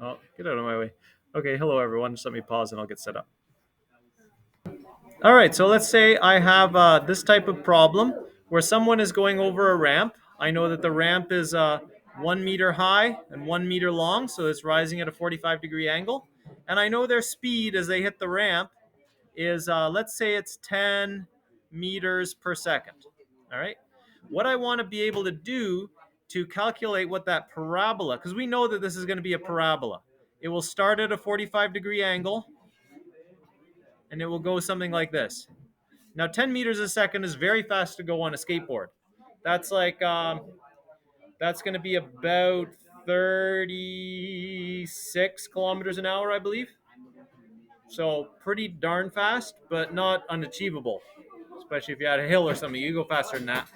Oh, get out of my way. Okay, hello everyone. Just let me pause and I'll get set up. All right, so let's say I have this type of problem where someone is going over a ramp. I know that the ramp is 1 meter high and 1 meter long, so it's rising at a 45-degree angle. And I know their speed as they hit the ramp is, let's say it's 10 meters per second. All right. What I want to be able to do to calculate what that parabola, because we know that this is going to be a parabola. It will start at a 45-degree angle, and it will go something like this. Now, 10 meters a second is very fast to go on a skateboard. That's like, that's going to be about 36 kilometers an hour, I believe. So pretty darn fast, but not unachievable, especially if you had a hill or something. You go faster than that.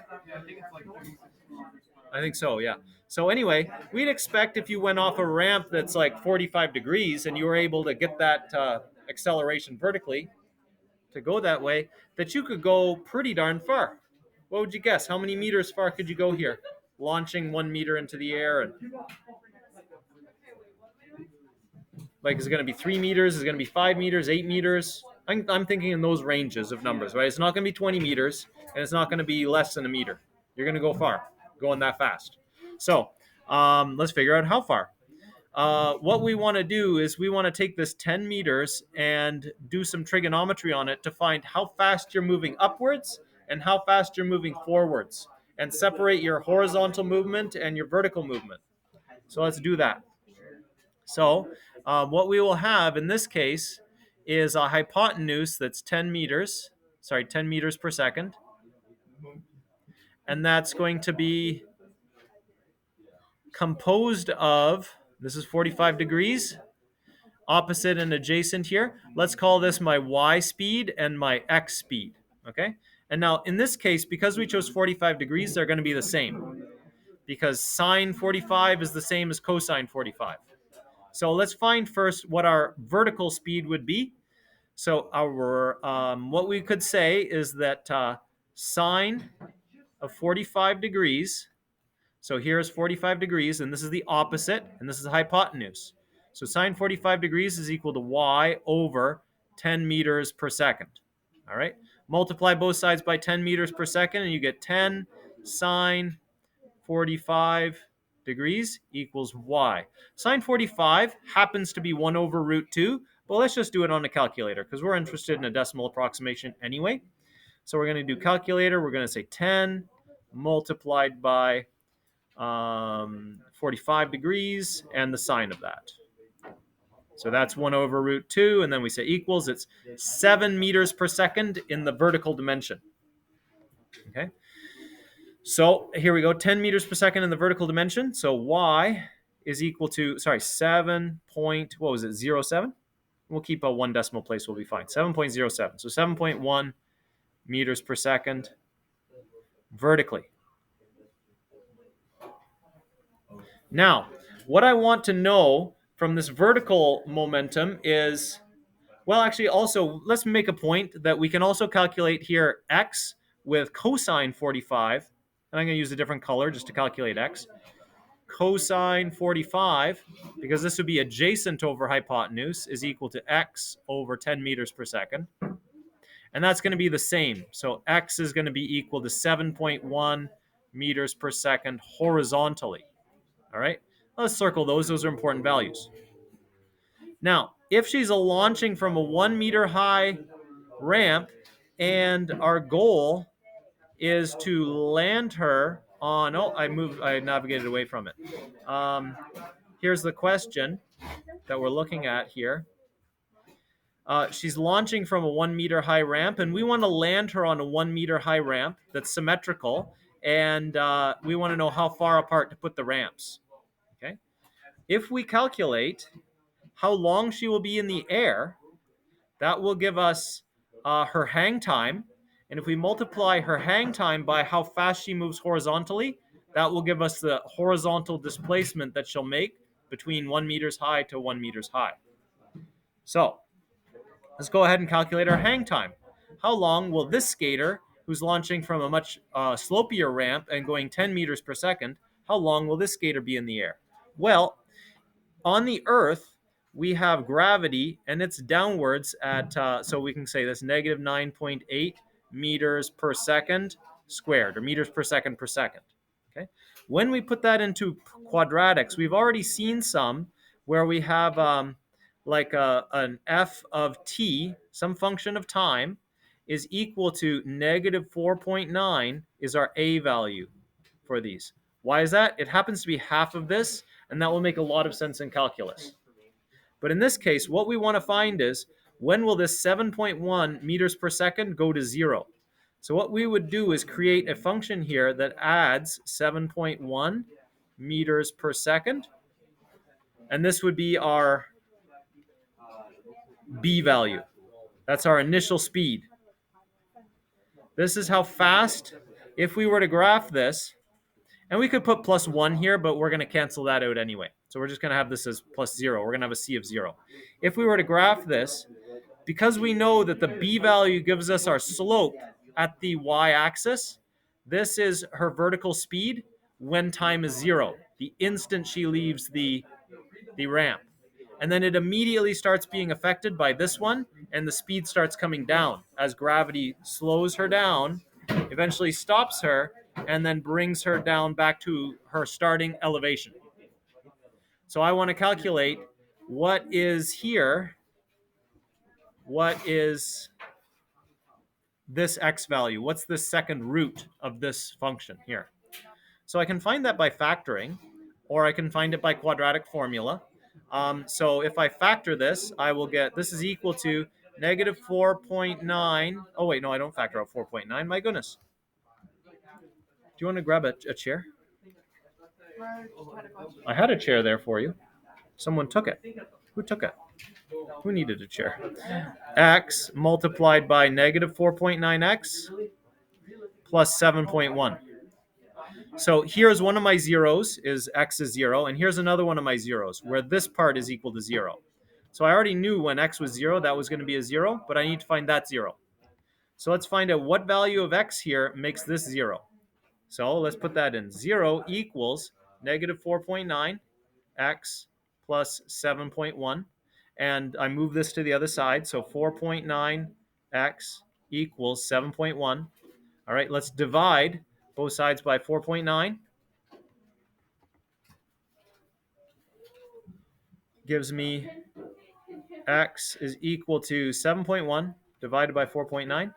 I think so, yeah. So anyway, we'd expect if you went off a ramp that's like 45 degrees and you were able to get that acceleration vertically to go that way, that you could go pretty darn far. What would you guess? How many meters far could you go here? Launching 1 meter into the air, and like, is it going to be 3 meters? Is it going to be 5 meters, 8 meters? I'm thinking in those ranges of numbers, right? It's not going to be 20 meters, and it's not going to be less than a meter. You're going to go far, going that fast. So let's figure out how far. What we want to do is we want to take this 10 meters and do some trigonometry on it to find how fast you're moving upwards and how fast you're moving forwards, and separate your horizontal movement and your vertical movement. So let's do that. So what we will have in this case is a hypotenuse that's 10 meters per second. And that's going to be composed of, this is 45 degrees, opposite and adjacent here. Let's call this my y speed and my x speed, okay? And now in this case, because we chose 45 degrees, they're going to be the same, because sine 45 is the same as cosine 45. So let's find first what our vertical speed would be. So our what we could say is that sine of 45 degrees, so here's 45 degrees, and this is the opposite, and this is the hypotenuse. So sine 45 degrees is equal to y over 10 meters per second. All right? Multiply both sides by 10 meters per second, and you get 10 sine 45 degrees equals y. Sine 45 happens to be 1 over root 2, but let's just do it on a calculator because we're interested in a decimal approximation anyway. So we're going to do calculator. We're going to say 10 multiplied by 45 degrees and the sine of that. So that's 1 over root 2, and then we say equals. It's 7 meters per second in the vertical dimension. Okay. So here we go, 10 meters per second in the vertical dimension. So y is equal to, 07. We'll keep a 1 decimal place, we'll be fine. 7.07. So 7.1 meters per second vertically. Now, what I want to know from this vertical momentum is, well, actually, also, let's make a point that we can also calculate here x with cosine 45. And I'm going to use a different color just to calculate x. Cosine 45, because this would be adjacent over hypotenuse, is equal to x over 10 meters per second. And that's going to be the same. So x is going to be equal to 7.1 meters per second horizontally. All right, let's circle those. Those are important values. Now, if she's launching from a 1 meter high ramp and our goal is to land her on, I navigated away from it. Here's the question that we're looking at here. She's launching from a 1 meter high ramp, and we want to land her on a 1 meter high ramp that's symmetrical, and we want to know how far apart to put the ramps. Okay. If we calculate how long she will be in the air, that will give us her hang time. And if we multiply her hang time by how fast she moves horizontally, that will give us the horizontal displacement that she'll make between 1 meters high to 1 meters high. So let's go ahead and calculate our hang time. How long will this skater, who's launching from a much slopier ramp and going 10 meters per second, how long will this skater be in the air? Well, on the Earth, we have gravity, and it's downwards at, so we can say this, negative 9.8 meters per second squared, or meters per second. Okay. When we put that into quadratics, we've already seen some where we have like an f of t, some function of time, is equal to negative 4.9 is our a value for these. Why is that? It happens to be half of this, and that will make a lot of sense in calculus. But in this case, what we want to find is, when will this 7.1 meters per second go to 0? So what we would do is create a function here that adds 7.1 meters per second, and this would be our b value. That's our initial speed. This is how fast, if we were to graph this, and we could put plus 1 here, but we're going to cancel that out anyway. So we're just going to have this as plus 0. We're going to have a c of 0. If we were to graph this, because we know that the b value gives us our slope at the y-axis, this is her vertical speed when time is 0, the instant she leaves the ramp. And then it immediately starts being affected by this one, and the speed starts coming down as gravity slows her down, eventually stops her, and then brings her down back to her starting elevation. So I want to calculate what is here, what is this x value, what's the second root of this function here. So I can find that by factoring, or I can find it by quadratic formula. So if I factor this, I will get, this is equal to negative 4.9. Oh, wait, no, I don't factor out 4.9. My goodness. Do you want to grab a chair? I had a chair there for you. Someone took it. Who took it? Who needed a chair? X multiplied by negative 4.9x plus 7.1. So here's one of my zeros, is x is 0, and here's another one of my zeros, where this part is equal to 0. So I already knew when x was 0, that was going to be a 0, but I need to find that 0. So let's find out what value of x here makes this 0. So let's put that in. 0 equals negative 4.9 x plus 7.1. And I move this to the other side, so 4.9 x equals 7.1. All right, let's divide both sides by 4.9. Gives me x is equal to 7.1 divided by 4.9.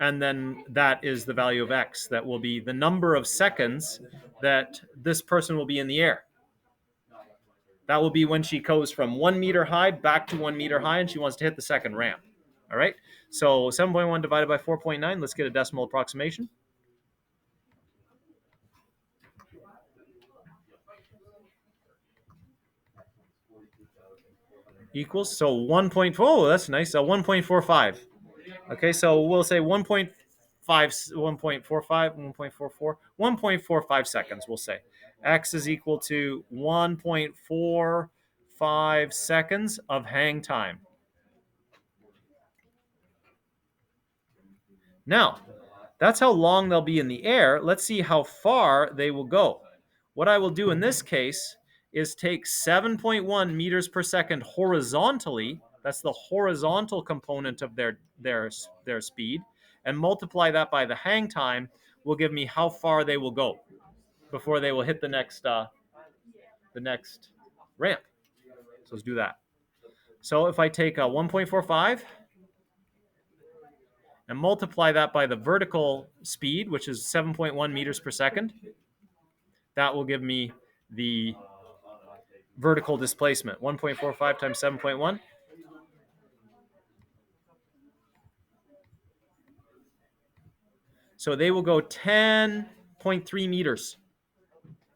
And then that is the value of x. That will be the number of seconds that this person will be in the air. That will be when she goes from 1 meter high back to 1 meter high, and she wants to hit the second ramp. All right, so 7.1 divided by 4.9, let's get a decimal approximation. Equals, so 1.4, oh, that's nice, so 1.45. Okay, so we'll say 1.5, 1.45, 1.44, 1.45 seconds, we'll say. X is equal to 1.45 seconds of hang time. Now, that's how long they'll be in the air. Let's see how far they will go. What I will do in this case is take 7.1 meters per second horizontally, that's the horizontal component of their speed, and multiply that by the hang time will give me how far they will go before they will hit the next ramp. So let's do that. So if I take 1.45 and multiply that by the vertical speed, which is 7.1 meters per second, that will give me the vertical displacement. 1.45 times 7.1. So they will go 10.3 meters.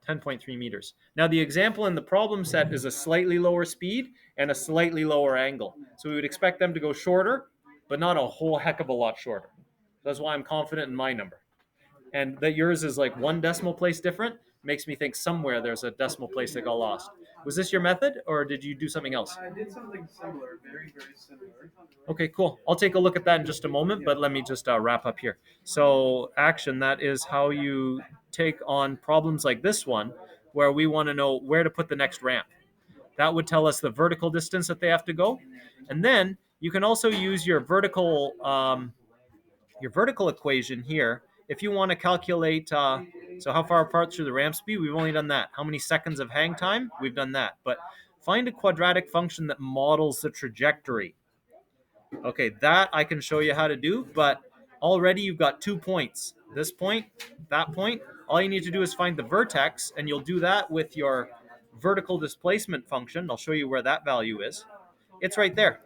10.3 meters. Now the example in the problem set is a slightly lower speed and a slightly lower angle. So we would expect them to go shorter, but not a whole heck of a lot shorter. That's why I'm confident in my number. And that yours is like one decimal place different makes me think somewhere there's a decimal place that got lost. Was this your method, or did you do something else? I did something similar, very, very similar. Okay, cool. I'll take a look at that in just a moment, but let me just wrap up here. So action, that is how you take on problems like this one, where we want to know where to put the next ramp. That would tell us the vertical distance that they have to go. And then you can also use your vertical equation here if you want to calculate. So how far apart should the ramps be? We've only done that. How many seconds of hang time? We've done that. But find a quadratic function that models the trajectory. Okay, that I can show you how to do, but already you've got 2 points. This point, that point. All you need to do is find the vertex, and you'll do that with your vertical displacement function. I'll show you where that value is. It's right there.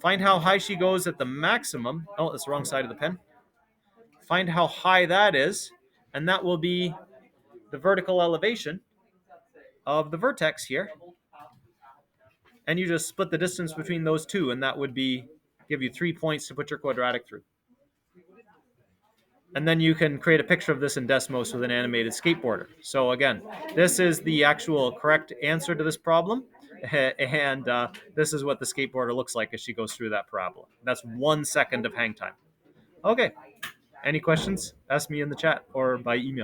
Find how high she goes at the maximum. Oh, that's the wrong side of the pen. Find how high that is, and that will be the vertical elevation of the vertex here. And you just split the distance between those two, and that would be give you 3 points to put your quadratic through. And then you can create a picture of this in Desmos with an animated skateboarder. So again, this is the actual correct answer to this problem. And this is what the skateboarder looks like as she goes through that parabola. That's 1 second of hang time. Okay. Any questions? Ask me in the chat or by email.